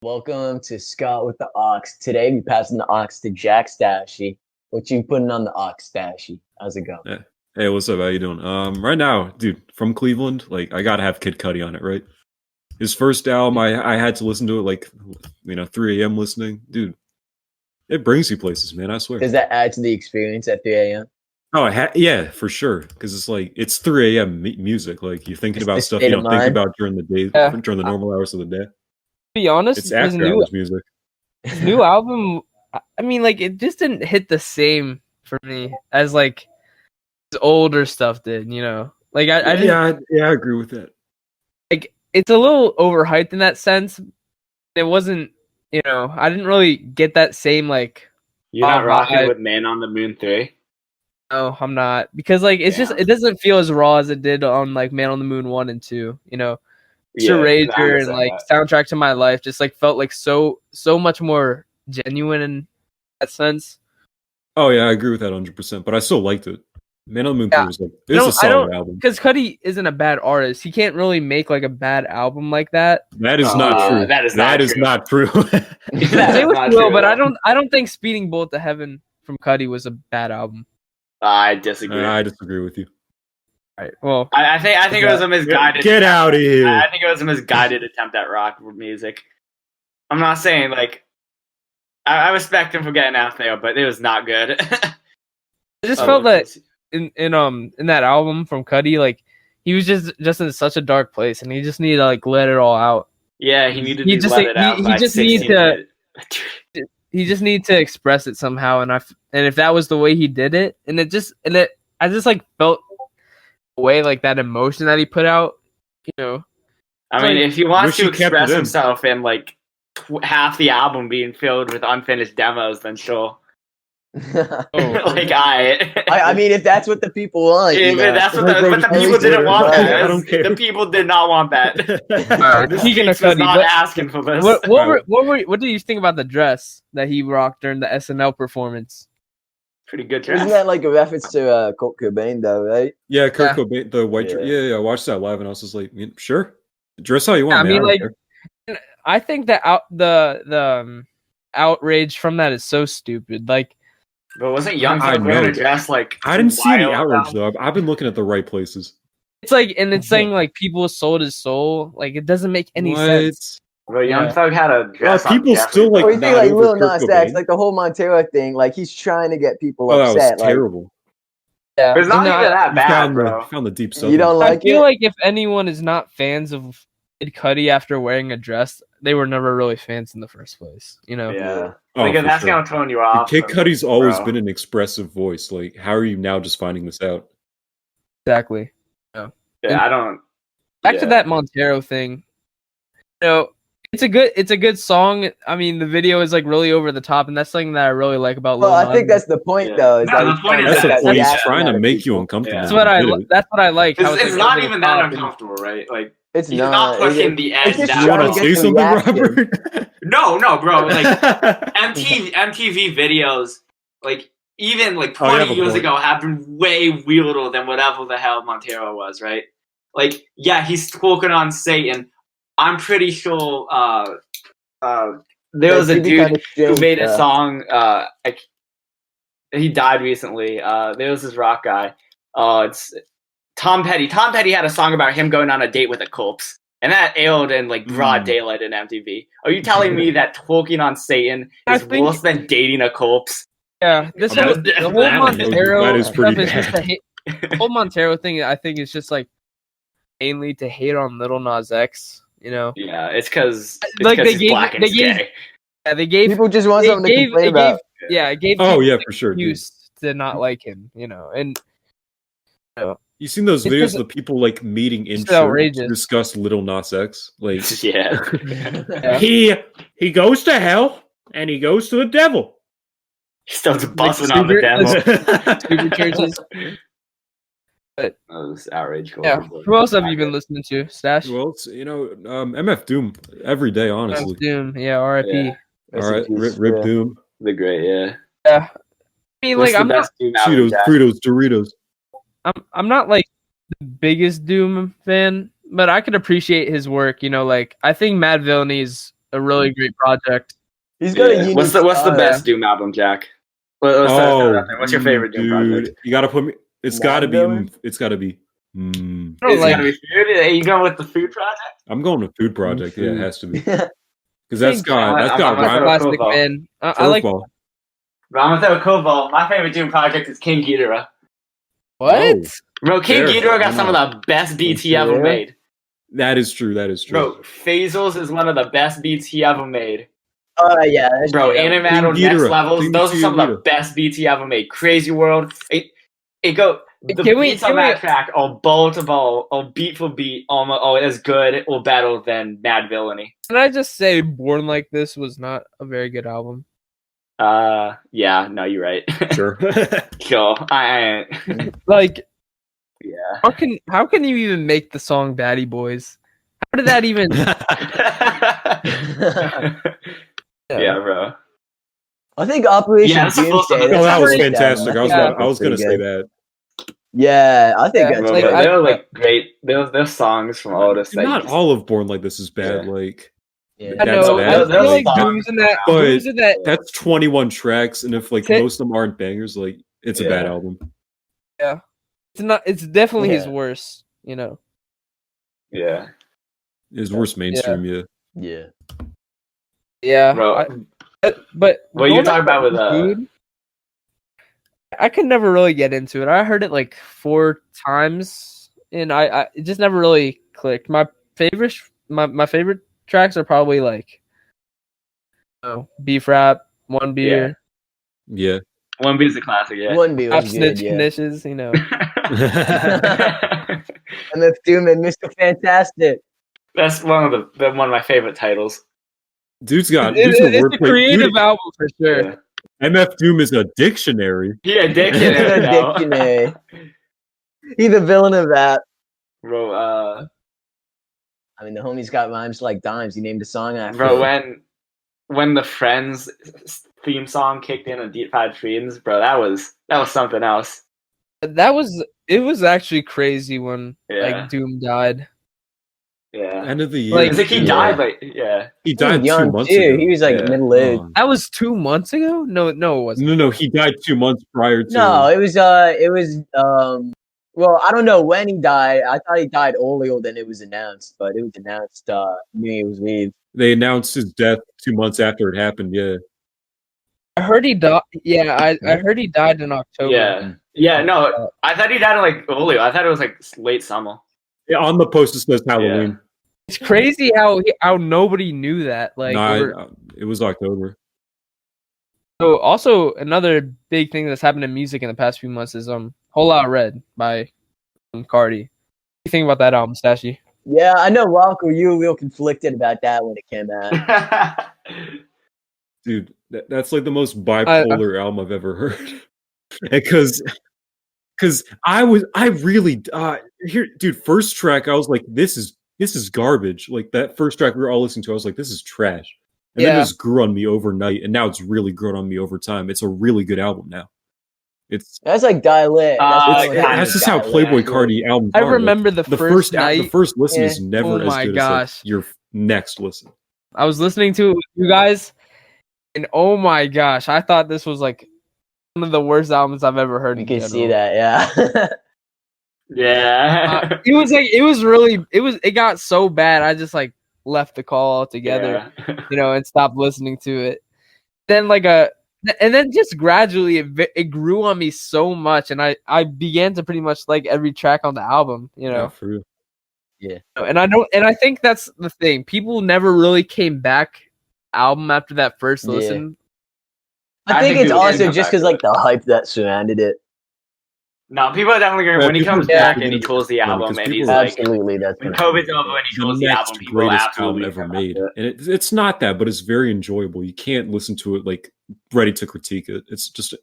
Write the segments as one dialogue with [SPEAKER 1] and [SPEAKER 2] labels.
[SPEAKER 1] Welcome to Scott with the Ox. Today we passing the Ox to Jack Stashy. What you putting on the Ox, Stashy? How's it going?
[SPEAKER 2] Yeah. Hey, what's up? How you doing? Right now, dude, from Cleveland, like I gotta have Kid Cudi on it, right? His first album, I had to listen to it like 3 a.m. listening. Dude, it brings you places, man, I swear.
[SPEAKER 1] Does that add to the experience at 3 a.m.?
[SPEAKER 2] Oh, yeah, for sure. Because it's 3 a.m. Music. Like you're thinking
[SPEAKER 1] It's
[SPEAKER 2] about
[SPEAKER 1] the
[SPEAKER 2] stuff
[SPEAKER 1] state
[SPEAKER 2] you
[SPEAKER 1] of
[SPEAKER 2] don't think
[SPEAKER 1] mind.
[SPEAKER 2] about during the day,
[SPEAKER 3] Yeah.
[SPEAKER 2] during the normal hours of the day.
[SPEAKER 3] To be honest,
[SPEAKER 2] It's after hours music.
[SPEAKER 3] His new album, I mean, like it just didn't hit the same for me as like his older stuff did. Like I didn't.
[SPEAKER 2] Yeah, I agree with that.
[SPEAKER 3] Like it's a little overhyped in that sense. It wasn't. I didn't really get that same like.
[SPEAKER 4] You're not rocking with Man on the Moon 3?
[SPEAKER 3] No, I'm not, because like it's just, it doesn't feel as raw as it did on like Man on the Moon 1 and 2. Mr. Rager and like Soundtrack to My Life just like felt like so much more genuine in that sense.
[SPEAKER 2] Oh yeah, I agree with that 100%. But I still liked it. Man on the Moon 3 was like it's a solid album.
[SPEAKER 3] Because Cudi isn't a bad artist. He can't really make like a bad album like that.
[SPEAKER 2] That is not true.
[SPEAKER 4] That is
[SPEAKER 2] not true.
[SPEAKER 3] It was true, but I don't think Speeding Bullet to Heaven from Cudi was a bad album.
[SPEAKER 4] I disagree.
[SPEAKER 2] I disagree with you.
[SPEAKER 3] All right. Well,
[SPEAKER 4] I think it was a misguided.
[SPEAKER 2] Get out of here!
[SPEAKER 4] I think it was a misguided attempt at rock music. I'm not saying like I respect him for getting out there, but it was not good.
[SPEAKER 3] I just felt that in that album from Cudi, like he was just in such a dark place, and he just needed to like let it all out.
[SPEAKER 4] Yeah, he needed to let it out.
[SPEAKER 3] He just needed to. He just needed to express it somehow, and if that was the way he did it, I just like felt the way like that emotion that he put out.
[SPEAKER 4] I mean, if he wants to express himself in like half the album being filled with unfinished demos, then sure. Like
[SPEAKER 1] I mean, if that's what the people want,
[SPEAKER 4] that's what the people didn't want. That. I don't care. The people did not want that.
[SPEAKER 3] Speaking of Cudi,
[SPEAKER 4] not asking for this.
[SPEAKER 3] What do you think about the dress that he rocked during the SNL performance?
[SPEAKER 4] Pretty good dress.
[SPEAKER 1] Isn't that like a reference to Kurt Cobain, though, right?
[SPEAKER 2] Yeah, Kurt Cobain, the white dress. Yeah, I watched that live, and I was just like, sure, dress how you want.
[SPEAKER 3] I mean, like, I think that the outrage from that is so stupid. Like.
[SPEAKER 4] But wasn't Young Thug wearing a dress like?
[SPEAKER 2] I didn't see any outrage though. I've been looking at the right places.
[SPEAKER 3] It's like, and it's saying like people sold his soul. Like it doesn't make any sense.
[SPEAKER 4] Well, Young Thug had a dress.
[SPEAKER 2] People still like.
[SPEAKER 1] You think like Lil Nas X, like the whole Montero thing, like he's trying to get people upset.
[SPEAKER 2] That was terrible.
[SPEAKER 3] Yeah,
[SPEAKER 4] it's not even that bad, bro.
[SPEAKER 2] Found the deep stuff.
[SPEAKER 1] You don't like it?
[SPEAKER 3] I feel like if anyone is not fans of Kid Cudi after wearing a dress, they were never really fans in the first place.
[SPEAKER 4] Yeah. Because that's gonna turn you off.
[SPEAKER 2] Kid Cudi's always been an expressive voice. Like, how are you now just finding this out?
[SPEAKER 3] Exactly.
[SPEAKER 4] Yeah, I don't.
[SPEAKER 3] Back to that Montero thing. It's a good song. I mean, the video is like really over the top, and that's something that I really like about.
[SPEAKER 1] Well, I think that's the point, though.
[SPEAKER 4] Is the point
[SPEAKER 2] that's the point. He's trying to make you uncomfortable.
[SPEAKER 3] That's what I like.
[SPEAKER 4] It's not even that uncomfortable, right? Like.
[SPEAKER 1] It's
[SPEAKER 4] he's not pushing the edge down.
[SPEAKER 2] You want to say something, Robert?
[SPEAKER 4] No, bro. Like MTV videos, like even like 20 years ago, have been way weirder than whatever the hell Montero was, right? Like, yeah, he's spoken on Satan. I'm pretty sure there was a dude who made a song. He died recently. There was this rock guy. It's Tom Petty. Tom Petty had a song about him going on a date with a corpse, and that aired in like broad daylight in MTV. Are you telling me that talking on Satan is worse than dating a corpse?
[SPEAKER 3] Yeah, the whole Montero stuff is just the whole Montero thing. I think is just like mainly to hate on Lil Nas X.
[SPEAKER 4] Yeah, it's because like they
[SPEAKER 3] gave
[SPEAKER 1] people just want something to complain about.
[SPEAKER 3] It gave
[SPEAKER 2] for sure
[SPEAKER 3] excuse to not like him. And.
[SPEAKER 2] You seen those videos of the people like meeting in church to discuss Lil Nas X? Like, he goes to hell and he goes to the devil.
[SPEAKER 4] He starts busting on the devil.
[SPEAKER 3] Stupid churches. But
[SPEAKER 4] this outrage.
[SPEAKER 3] Yeah. Who else have you been listening to, Stash?
[SPEAKER 2] Well, it's, MF Doom every day, honestly.
[SPEAKER 3] MF Doom, yeah. R.I.P.
[SPEAKER 2] Yeah. All right, Rip Doom.
[SPEAKER 4] The great,
[SPEAKER 3] yeah. I mean, like, I'm not
[SPEAKER 2] Cheetos, Fritos, Doritos.
[SPEAKER 3] I'm not like the biggest Doom fan, but I could appreciate his work. Like I think Mad Villainy is a really great project.
[SPEAKER 1] He's got a unique
[SPEAKER 4] What's the
[SPEAKER 1] style.
[SPEAKER 4] best Doom album, Jack? What's your favorite Doom project?
[SPEAKER 2] You gotta put me. It's gotta be. It's gotta be.
[SPEAKER 4] It's gotta be food. Are you going with the food project?
[SPEAKER 2] I'm going with food project. Yeah, it has to be.
[SPEAKER 1] Yeah.
[SPEAKER 2] Because that's got
[SPEAKER 3] classic, man. I like
[SPEAKER 4] Ramatho Koval. My favorite Doom project is King Ghidorah.
[SPEAKER 3] what?
[SPEAKER 2] Oh,
[SPEAKER 4] Bro, King Ghidorah got some of the best beats he ever made.
[SPEAKER 2] that is true. That is true.
[SPEAKER 4] Bro, Phasals is one of the best beats he ever made.
[SPEAKER 1] Oh yeah,
[SPEAKER 4] Bro, Animato Next Levels,
[SPEAKER 2] King
[SPEAKER 4] those are some of the
[SPEAKER 2] Ghidorah.
[SPEAKER 4] best beats he ever made. Crazy World. The beats on
[SPEAKER 3] can
[SPEAKER 4] that
[SPEAKER 3] we-
[SPEAKER 4] track are ball to ball, or beat for beat, as good or better than Mad Villainy.
[SPEAKER 3] Can I just say, Born Like This was not a very good album.
[SPEAKER 4] Yeah, no, you're right.
[SPEAKER 2] Sure.
[SPEAKER 4] Sure. I
[SPEAKER 3] Like,
[SPEAKER 4] yeah.
[SPEAKER 3] how can you even make the song Batty Boys? How did that even?
[SPEAKER 4] Yeah, bro.
[SPEAKER 1] I think Operation
[SPEAKER 4] Yeah, that's supposed to
[SPEAKER 1] Doomsday.
[SPEAKER 4] be-
[SPEAKER 2] Oh, that was
[SPEAKER 1] that's
[SPEAKER 2] fantastic.
[SPEAKER 1] album.
[SPEAKER 2] I was gonna say
[SPEAKER 1] pretty good.
[SPEAKER 2] that.
[SPEAKER 1] Yeah, I think
[SPEAKER 3] Yeah,
[SPEAKER 1] that's
[SPEAKER 4] Bro,
[SPEAKER 3] like,
[SPEAKER 1] good.
[SPEAKER 4] they were like great. There's songs from all this.
[SPEAKER 2] Not all of Born Like This is bad.
[SPEAKER 4] Yeah.
[SPEAKER 2] Like
[SPEAKER 1] Yeah.
[SPEAKER 3] I know.
[SPEAKER 2] bad.
[SPEAKER 3] I feel like
[SPEAKER 4] Like,
[SPEAKER 3] Doom's in that.
[SPEAKER 2] but
[SPEAKER 3] Doom's in that.
[SPEAKER 2] that's 21 tracks, and if like
[SPEAKER 3] Okay.
[SPEAKER 2] most of them aren't bangers, like it's a bad album.
[SPEAKER 3] It's not. It's definitely his
[SPEAKER 1] Yeah.
[SPEAKER 3] worst. You know.
[SPEAKER 4] Yeah,
[SPEAKER 2] His worst mainstream. Yeah.
[SPEAKER 1] Yeah.
[SPEAKER 3] Yeah.
[SPEAKER 4] bro.
[SPEAKER 3] But
[SPEAKER 4] What you
[SPEAKER 3] going
[SPEAKER 4] talking
[SPEAKER 3] back
[SPEAKER 4] about
[SPEAKER 3] to
[SPEAKER 4] with
[SPEAKER 3] Food, I could never really get into it. I heard it like 4 times, and I it just never really clicked. My favorite tracks are probably like, Beef Rap, One Beer,
[SPEAKER 2] Yeah.
[SPEAKER 4] One Beat's a classic. Yeah.
[SPEAKER 1] One B was
[SPEAKER 3] Snitch
[SPEAKER 1] good. Yeah.
[SPEAKER 3] Conditions. You know.
[SPEAKER 1] MF Doom and Mr. Fantastic.
[SPEAKER 4] That's one of my favorite titles.
[SPEAKER 2] Dude's got
[SPEAKER 3] It's a
[SPEAKER 2] wordplay.
[SPEAKER 3] creative
[SPEAKER 2] Dude,
[SPEAKER 3] album for sure.
[SPEAKER 4] Yeah.
[SPEAKER 2] MF Doom is a dictionary.
[SPEAKER 4] He a dictionary, though.
[SPEAKER 1] Dictionary. He's the villain of that.
[SPEAKER 4] Bro,
[SPEAKER 1] I mean, the homie's got rhymes like dimes. He named a song after.
[SPEAKER 4] bro,
[SPEAKER 1] it.
[SPEAKER 4] when the Friends theme song kicked in on Deep Fried Dreams, bro, that was something else.
[SPEAKER 3] It was actually crazy when
[SPEAKER 4] Yeah.
[SPEAKER 3] like Doom died.
[SPEAKER 4] Yeah.
[SPEAKER 2] End of the year.
[SPEAKER 3] Like,
[SPEAKER 4] I think he died, like, yeah.
[SPEAKER 2] He
[SPEAKER 1] He
[SPEAKER 2] died
[SPEAKER 1] was
[SPEAKER 2] 2
[SPEAKER 1] young
[SPEAKER 2] months
[SPEAKER 1] too.
[SPEAKER 2] ago.
[SPEAKER 1] He was like
[SPEAKER 2] Yeah.
[SPEAKER 1] middle aged.
[SPEAKER 2] Oh.
[SPEAKER 3] That was 2 months ago. No, it wasn't.
[SPEAKER 2] No, he died 2 months prior to.
[SPEAKER 1] No, it was well, I don't know when he died. I thought he died earlier than it was announced, but it was announced New Year's Eve.
[SPEAKER 2] They announced his death 2 months after it happened. Yeah.
[SPEAKER 3] I heard he died. Yeah, I heard he died in October.
[SPEAKER 4] Yeah. Yeah, no, I thought he died like earlier. I thought it was like late summer.
[SPEAKER 2] Yeah, on the post it says Halloween.
[SPEAKER 3] It's crazy how nobody knew that. Like,
[SPEAKER 2] It was October.
[SPEAKER 3] so also another big thing that's happened in music in the past few months is Whole Lotta Red by Carti. What do you think about that album, Stashy?
[SPEAKER 1] Yeah, I know, Walker. You were real conflicted about that when it came out.
[SPEAKER 2] Dude, that's like the most bipolar album I've ever heard. Because I really here, dude, first track I was like, this is garbage. Like that first track we were all listening to, I was like, this is trash. And then it just grew on me overnight, and now it's really grown on me over time. It's a really good album now.
[SPEAKER 1] That's like Dial It.
[SPEAKER 2] That's just how Playboi Carti albums
[SPEAKER 3] I
[SPEAKER 2] are.
[SPEAKER 3] remember
[SPEAKER 2] like,
[SPEAKER 3] the first night.
[SPEAKER 2] The first listen is never as good as like, your next listen.
[SPEAKER 3] I was listening to it with you guys, and oh my gosh, I thought this was like one of the worst albums I've ever heard.
[SPEAKER 1] You can see that, yeah.
[SPEAKER 4] Yeah.
[SPEAKER 3] It got so bad. I just like left the call altogether, and stopped listening to it. Then and then just gradually it grew on me so much, and I began to pretty much like every track on the album,
[SPEAKER 2] Yeah, for real.
[SPEAKER 1] Yeah.
[SPEAKER 3] And I think that's the thing. People never really came back album after that first listen.
[SPEAKER 1] I think it's also just because like the hype that surrounded it.
[SPEAKER 4] No, people are definitely going to, when he comes back and he pulls the album and he's like,
[SPEAKER 1] absolutely, that's
[SPEAKER 4] when COVID's over and he pulls the album, people will
[SPEAKER 2] greatest
[SPEAKER 4] absolutely
[SPEAKER 2] album ever made. And it's not that, but it's very enjoyable. You can't listen to it like ready to critique it. It's just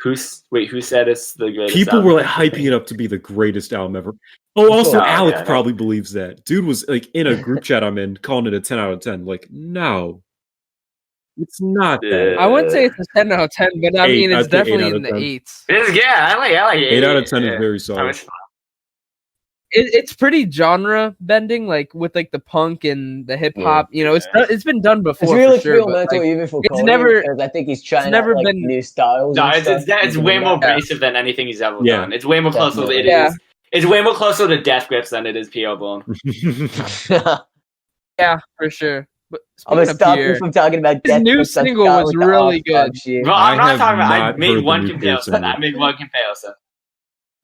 [SPEAKER 4] who said it's the greatest?
[SPEAKER 2] People
[SPEAKER 4] album?
[SPEAKER 2] were like hyping it up to be the greatest album ever. Oh, also Alec
[SPEAKER 4] no.
[SPEAKER 2] probably believes that. Dude was like in a group chat I'm in calling it a 10 out of 10. Like, no. It's not that.
[SPEAKER 3] I wouldn't say it's a 10 out of 10, but I mean it's definitely in the 8s.
[SPEAKER 4] I like 8.
[SPEAKER 2] 8 out of 10 is very solid.
[SPEAKER 3] it's pretty genre bending, like with like the punk and the hip hop. You know, it's been done before.
[SPEAKER 1] It's really
[SPEAKER 3] for sure,
[SPEAKER 1] experimental,
[SPEAKER 3] like,
[SPEAKER 1] even for
[SPEAKER 3] it's
[SPEAKER 1] Cody,
[SPEAKER 3] never.
[SPEAKER 1] because I think he's trying
[SPEAKER 3] never
[SPEAKER 1] out like
[SPEAKER 3] been-
[SPEAKER 1] new styles.
[SPEAKER 4] No,
[SPEAKER 1] and stuff,
[SPEAKER 4] it's
[SPEAKER 1] even
[SPEAKER 4] way
[SPEAKER 1] in
[SPEAKER 4] more
[SPEAKER 1] that.
[SPEAKER 4] abrasive than anything he's ever
[SPEAKER 2] Yeah.
[SPEAKER 4] done. It's way more closer.
[SPEAKER 1] Definitely.
[SPEAKER 4] It's way more closer to Death Grips than it is P.O. Bone.
[SPEAKER 3] Yeah, for sure. But
[SPEAKER 1] I'm gonna
[SPEAKER 3] speaking of
[SPEAKER 1] stop you
[SPEAKER 3] Pierre,
[SPEAKER 1] from talking about
[SPEAKER 3] his
[SPEAKER 1] Death
[SPEAKER 3] new
[SPEAKER 1] Grips on
[SPEAKER 3] single
[SPEAKER 1] Scott
[SPEAKER 3] was
[SPEAKER 1] with the
[SPEAKER 3] really
[SPEAKER 1] Oxford
[SPEAKER 3] good.
[SPEAKER 1] shit.
[SPEAKER 4] Bro, I'm
[SPEAKER 2] I
[SPEAKER 4] not
[SPEAKER 2] have
[SPEAKER 4] talking about. I
[SPEAKER 2] not
[SPEAKER 4] made
[SPEAKER 2] heard the
[SPEAKER 4] one
[SPEAKER 2] new
[SPEAKER 4] comparison.
[SPEAKER 2] single.
[SPEAKER 4] I made one comparison.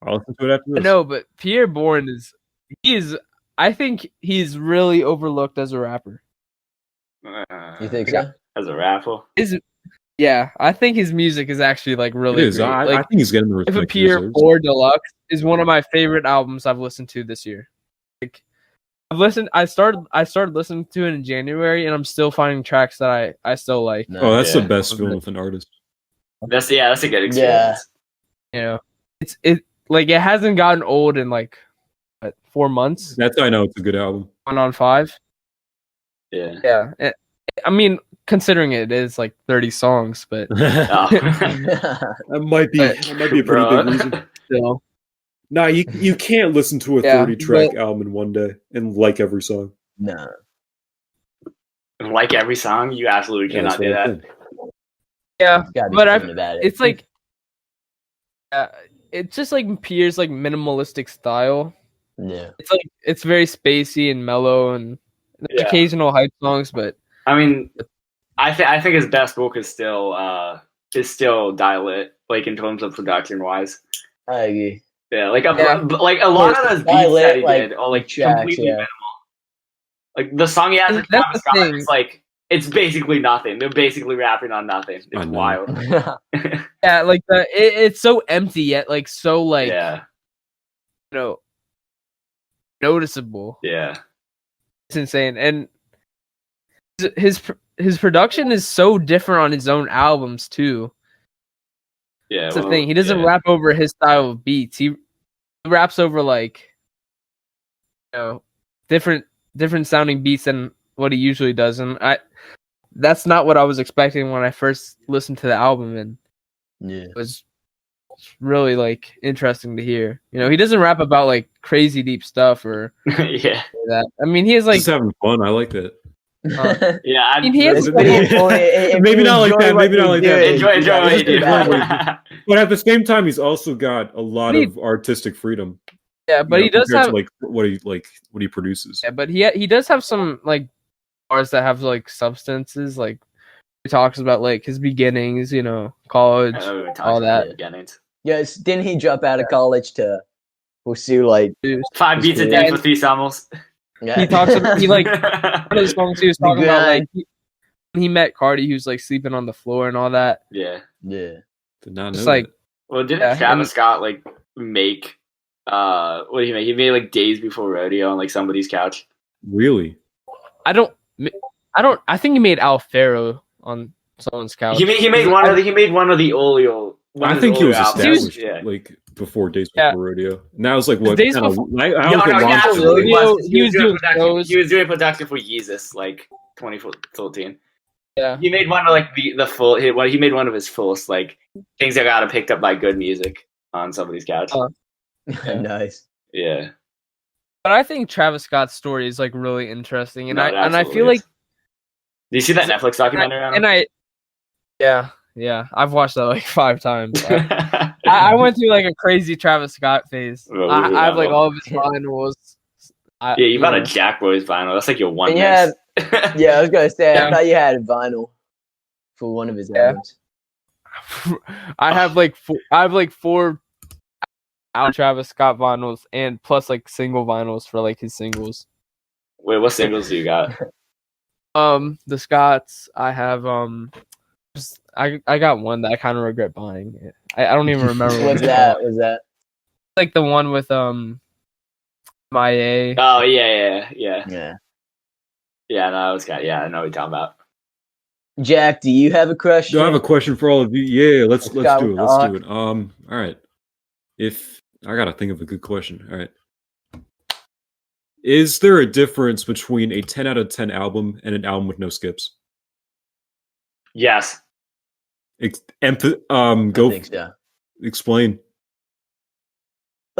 [SPEAKER 2] I'll listen to it after this.
[SPEAKER 3] No, but Pierre Bourne I think he's really overlooked as a rapper.
[SPEAKER 1] You think so?
[SPEAKER 4] As a rapper?
[SPEAKER 3] Yeah, I think his music is actually like really
[SPEAKER 2] It is.
[SPEAKER 3] great.
[SPEAKER 2] I
[SPEAKER 3] Like,
[SPEAKER 2] think he's getting the
[SPEAKER 3] If a
[SPEAKER 2] respect he
[SPEAKER 3] Pierre
[SPEAKER 2] deserves.
[SPEAKER 3] 4 Deluxe is one of my favorite albums I've listened to this year. Like, I started listening to it in January, and I'm still finding tracks that I still like.
[SPEAKER 1] No.
[SPEAKER 2] Oh, that's
[SPEAKER 4] Yeah.
[SPEAKER 2] the best feeling with an artist.
[SPEAKER 4] That's a good experience.
[SPEAKER 3] You know, it hasn't gotten old in like 4 months.
[SPEAKER 2] That's how I know it's a good album.
[SPEAKER 3] 1 on 5.
[SPEAKER 4] Yeah.
[SPEAKER 3] Yeah, I mean, considering it is like 30 songs, but
[SPEAKER 4] Oh.
[SPEAKER 2] That might be a pretty
[SPEAKER 4] Bro.
[SPEAKER 2] big reason.
[SPEAKER 3] still,
[SPEAKER 2] Nah, you can't listen to a
[SPEAKER 3] Yeah,
[SPEAKER 2] 30-track album in one day and like every song.
[SPEAKER 1] No.
[SPEAKER 4] Like every song, you absolutely
[SPEAKER 2] Yeah, that's
[SPEAKER 4] cannot do
[SPEAKER 2] what I
[SPEAKER 4] that.
[SPEAKER 2] think.
[SPEAKER 3] yeah.
[SPEAKER 1] There's gotta be
[SPEAKER 3] But
[SPEAKER 1] something about it.
[SPEAKER 3] It's like, it's just like Pierre's like minimalistic style.
[SPEAKER 1] Yeah.
[SPEAKER 3] It's very spacey and mellow, and there's
[SPEAKER 4] Yeah.
[SPEAKER 3] occasional hype songs, but
[SPEAKER 4] I mean, I think his best book is still Dial It, like in terms of production wise.
[SPEAKER 1] I agree.
[SPEAKER 4] Yeah, like a
[SPEAKER 3] Yeah.
[SPEAKER 4] lot of those beats
[SPEAKER 1] Dial It,
[SPEAKER 4] that he
[SPEAKER 1] like,
[SPEAKER 4] did are like
[SPEAKER 1] tracks,
[SPEAKER 4] completely
[SPEAKER 1] yeah.
[SPEAKER 4] minimal. Like the song he has with
[SPEAKER 3] That's
[SPEAKER 4] Travis
[SPEAKER 3] the
[SPEAKER 4] Scott,
[SPEAKER 3] thing.
[SPEAKER 4] it's like it's basically nothing. They're basically rapping on nothing.
[SPEAKER 2] I
[SPEAKER 4] It's
[SPEAKER 2] know.
[SPEAKER 4] wild.
[SPEAKER 3] yeah, like it's so empty yet like so like
[SPEAKER 4] Yeah,
[SPEAKER 3] you know noticeable.
[SPEAKER 4] yeah.
[SPEAKER 3] It's insane, and his production is so different on his own albums too.
[SPEAKER 4] Yeah,
[SPEAKER 3] That's the thing. He doesn't rap over his style of beats. He raps over like different sounding beats than what he usually does, and that's not what I was expecting when I first listened to the album, and
[SPEAKER 1] Yeah.
[SPEAKER 3] it was really like interesting to hear. He doesn't rap about like crazy deep stuff or
[SPEAKER 4] yeah,
[SPEAKER 3] that. I mean, he has like
[SPEAKER 2] Just having fun. I like that.
[SPEAKER 4] yeah.
[SPEAKER 3] I mean, he has
[SPEAKER 1] It's pretty important. If
[SPEAKER 2] Maybe
[SPEAKER 1] you
[SPEAKER 2] not like
[SPEAKER 1] enjoy
[SPEAKER 2] that,
[SPEAKER 1] what
[SPEAKER 2] maybe not
[SPEAKER 1] you
[SPEAKER 2] like
[SPEAKER 1] do,
[SPEAKER 2] that.
[SPEAKER 4] enjoy what you do.
[SPEAKER 2] But at the same time, he's also got a lot of artistic freedom.
[SPEAKER 3] yeah, but he does
[SPEAKER 2] compared
[SPEAKER 3] have
[SPEAKER 2] to, what he produces.
[SPEAKER 3] yeah, but he does have some like bars that have like substances. Like he talks about like his beginnings, college, all that.
[SPEAKER 1] Yes, didn't he drop out of college to pursue like
[SPEAKER 4] 5 beats a
[SPEAKER 1] Yeah.
[SPEAKER 4] day for 3 summers.
[SPEAKER 1] yeah.
[SPEAKER 3] He talks about one of the songs he was talking about like when he met Cardi, he was like sleeping on the floor and all that.
[SPEAKER 4] Yeah.
[SPEAKER 1] Yeah.
[SPEAKER 2] Did not know
[SPEAKER 3] Just like
[SPEAKER 2] that.
[SPEAKER 4] Well, didn't
[SPEAKER 3] Yeah,
[SPEAKER 4] Travis Scott like make what did he make? He made like Days Before Rodeo on like somebody's couch.
[SPEAKER 2] Really?
[SPEAKER 3] I think he made Al Faro on someone's couch.
[SPEAKER 4] He made one of the Olio.
[SPEAKER 2] I think he was established
[SPEAKER 4] Yeah.
[SPEAKER 2] like before Days
[SPEAKER 3] Yeah.
[SPEAKER 2] Before Rodeo. And that was like what
[SPEAKER 3] Days
[SPEAKER 2] kind of
[SPEAKER 3] Before-
[SPEAKER 2] I
[SPEAKER 4] No,
[SPEAKER 2] don't think
[SPEAKER 4] he
[SPEAKER 2] long
[SPEAKER 4] absolutely
[SPEAKER 3] Rodeo,
[SPEAKER 4] was.
[SPEAKER 3] he was doing
[SPEAKER 4] production.
[SPEAKER 3] shows.
[SPEAKER 4] He was doing production for Yeezus like 2014.
[SPEAKER 3] Yeah.
[SPEAKER 4] He made one of like the full. He made one of his first like things that got picked up by good music on somebody's couch.
[SPEAKER 1] Nice.
[SPEAKER 4] Yeah.
[SPEAKER 3] But I think Travis Scott's story is like really interesting, and
[SPEAKER 4] No, it
[SPEAKER 3] I
[SPEAKER 4] absolutely
[SPEAKER 3] feel like
[SPEAKER 4] is. Do you see that Netflix documentary on him?
[SPEAKER 3] yeah, I've watched that like 5 times. I went through like a crazy Travis Scott phase.
[SPEAKER 4] Well,
[SPEAKER 3] I have like all of his vinyls.
[SPEAKER 4] Yeah, you bought a Jack Boys vinyl. That's like your one.
[SPEAKER 1] And you had-
[SPEAKER 4] miss.
[SPEAKER 1] Yeah, I was gonna say,
[SPEAKER 3] Yeah.
[SPEAKER 1] I thought you had a vinyl for one of his albums.
[SPEAKER 3] I have like 4 out Travis Scott vinyls and plus like single vinyls for like his singles.
[SPEAKER 4] Wait, what singles do you got?
[SPEAKER 3] The Scotts. I have I got one that I kind of regret buying. I don't even remember what
[SPEAKER 1] What's
[SPEAKER 3] it's
[SPEAKER 1] that?
[SPEAKER 3] called.
[SPEAKER 1] Was that?
[SPEAKER 3] Like the one with MIA.
[SPEAKER 4] Oh yeah.
[SPEAKER 1] Yeah.
[SPEAKER 4] Yeah, no, I was got. Yeah, I know what you're talking about.
[SPEAKER 1] Jack, do you have a question?
[SPEAKER 2] Do I have a question for all of you? Yeah, let's do it.
[SPEAKER 1] Scott
[SPEAKER 2] Let's do it. All right. If I gotta think of a good question. All right. Is there a difference between a 10 out of 10 album and an album with no skips?
[SPEAKER 4] Yes.
[SPEAKER 1] I
[SPEAKER 2] Go
[SPEAKER 1] think so.
[SPEAKER 2] explain.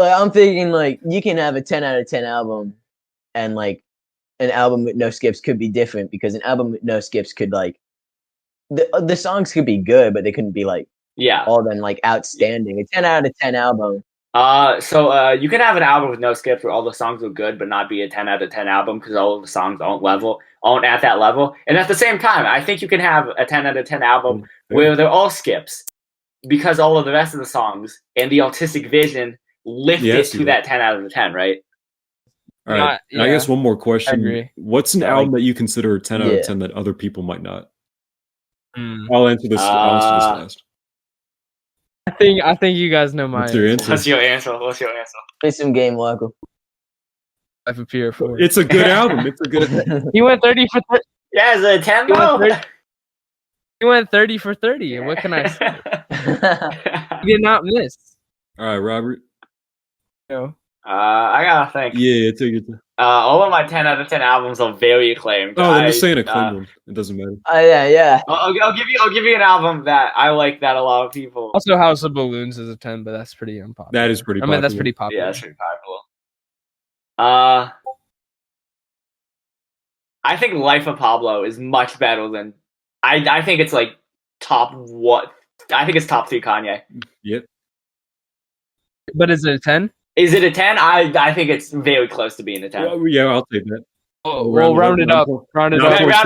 [SPEAKER 1] I'm thinking like you can have a 10 out of 10 album, and like an album with no skips could be different because an album with no skips could like the songs could be good, but they couldn't be like all then like outstanding. A 10 out of 10 album.
[SPEAKER 4] So you can have an album with no skips where all the songs are good, but not be a 10 out of 10 album because all of the songs aren't at that level. And at the same time, I think you can have a 10 out of 10 album where they're all skips because all of the rest of the songs and the artistic vision lift it to that 10 out of 10, right?
[SPEAKER 2] All right. I guess one more question. What's an album that you consider a 10 out of 10 that other people might not? I'll answer this last.
[SPEAKER 3] I think you guys know my answer.
[SPEAKER 4] What's your answer?
[SPEAKER 1] Play some game, Michael.
[SPEAKER 3] Life of Pure 4.
[SPEAKER 2] It's a good album. It's a good.
[SPEAKER 3] He went 30 for 30.
[SPEAKER 4] Yeah, it's a 10 though.
[SPEAKER 3] He went 30 for 30. And what can I say? He did not miss.
[SPEAKER 2] All right, Robert.
[SPEAKER 3] No.
[SPEAKER 4] I gotta think.
[SPEAKER 2] Yeah, take it.
[SPEAKER 4] All of my 10 out of 10 albums are very acclaimed.
[SPEAKER 2] Oh, I'm just saying acclaimed one. It doesn't matter.
[SPEAKER 1] Yeah.
[SPEAKER 4] I'll give you an album that I like that a lot of people.
[SPEAKER 3] Also, House of Balloons is a 10, but that's pretty unpopular.
[SPEAKER 2] That is pretty popular.
[SPEAKER 3] I mean, that's pretty popular.
[SPEAKER 4] Yeah, that's pretty popular. I think Life of Pablo is much better than. I think it's like top what? I think it's top 3 Kanye.
[SPEAKER 2] Yep.
[SPEAKER 3] But is it a 10?
[SPEAKER 4] Is it a 10? I think it's very close to being a 10.
[SPEAKER 2] Yeah, I'll take that.
[SPEAKER 3] Oh, we'll round it up. Round it up.
[SPEAKER 4] Round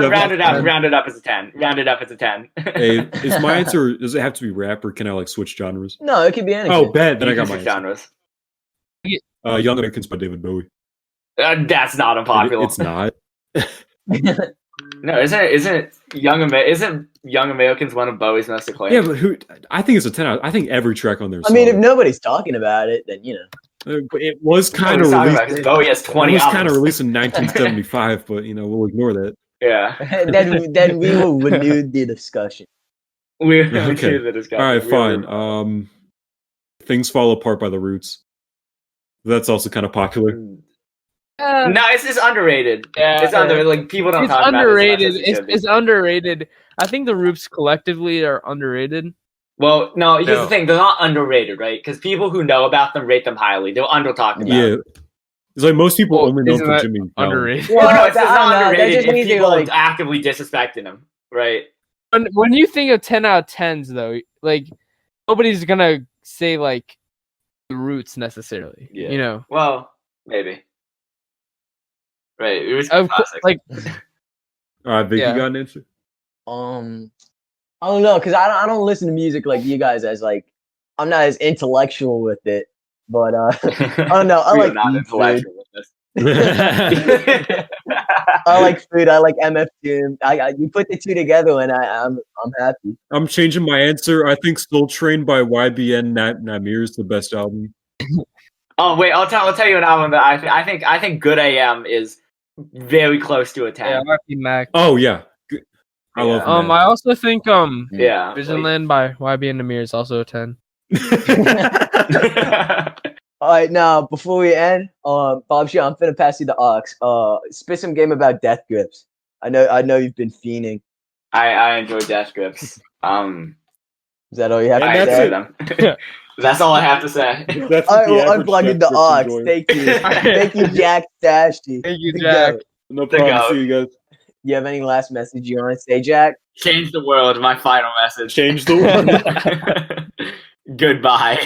[SPEAKER 4] it up as a 10. Round it up as a 10.
[SPEAKER 2] Hey, is my answer? Does it have to be rap, or can I like switch genres?
[SPEAKER 1] No, it could be anything.
[SPEAKER 2] Oh, bad. Then I got my
[SPEAKER 4] genres.
[SPEAKER 2] Young Americans by David Bowie.
[SPEAKER 4] That's not unpopular.
[SPEAKER 2] It's not.
[SPEAKER 4] No, isn't Young Americans one of Bowie's most acclaimed?
[SPEAKER 2] Yeah, but I think it's a 10 out. I think every track on there.
[SPEAKER 1] I mean, if nobody's talking about it, then you know.
[SPEAKER 2] It was kind of released.
[SPEAKER 4] Bowie has 20
[SPEAKER 2] It was
[SPEAKER 4] albums.
[SPEAKER 2] kind of released in 1975, but you know we'll ignore that.
[SPEAKER 4] Yeah.
[SPEAKER 1] then we will renew the discussion.
[SPEAKER 4] We'll renew the discussion.
[SPEAKER 2] All right, fine. Things Fall Apart by The Roots. That's also kind of popular.
[SPEAKER 4] No, it's underrated.
[SPEAKER 3] Yeah,
[SPEAKER 4] it's underrated. Like people don't talk
[SPEAKER 3] underrated.
[SPEAKER 4] about it.
[SPEAKER 3] It's underrated. I think the Roots collectively are underrated.
[SPEAKER 4] Well, no, here's the thing. They're not underrated, right? Because people who know about them rate them highly. They're under-talked about.
[SPEAKER 2] Yeah. It's like most people only know from Jimmy.
[SPEAKER 3] Underrated.
[SPEAKER 4] Well, no, it's not underrated if people are actively disrespecting him, right?
[SPEAKER 3] When you think of 10 out of 10s, though, like, nobody's going to say, like, the Roots necessarily.
[SPEAKER 4] Yeah.
[SPEAKER 3] You know?
[SPEAKER 4] Well, maybe. Right. It was classic.
[SPEAKER 3] Like,
[SPEAKER 2] all right, Vic, you got an answer?
[SPEAKER 1] I don't know, because I don't listen to music like you guys. As like, I'm not as intellectual with it, but I don't know. I like
[SPEAKER 4] not intellectual with this.
[SPEAKER 1] I like food. I like MF Doom. You put the two together, and I'm happy.
[SPEAKER 2] I'm changing my answer. I think Soul Train by YBN Namir is the best album.
[SPEAKER 4] Oh wait, I'll tell you an album that I think Good AM is very close to a 10.
[SPEAKER 3] Yeah, RP Mac.
[SPEAKER 2] Oh yeah. I love
[SPEAKER 3] I also think
[SPEAKER 4] Visionland
[SPEAKER 3] by YB and Namir is also a 10.
[SPEAKER 1] All right, now before we end, Bob Shea, I'm finna pass you the aux. Spit some game about Death Grips. I know you've been fiending.
[SPEAKER 4] I enjoy Death Grips.
[SPEAKER 1] Is that all you have to say?
[SPEAKER 4] Them. That's all I have to say.
[SPEAKER 2] That's
[SPEAKER 1] I will unplug the aux. Thank you. Thank you, Jack Stashy.
[SPEAKER 3] Thank you, Jack.
[SPEAKER 2] No problem. See you guys.
[SPEAKER 1] You have any last message you want to say, Jack?
[SPEAKER 4] Change the world, my final message.
[SPEAKER 2] Change the world.
[SPEAKER 4] Goodbye.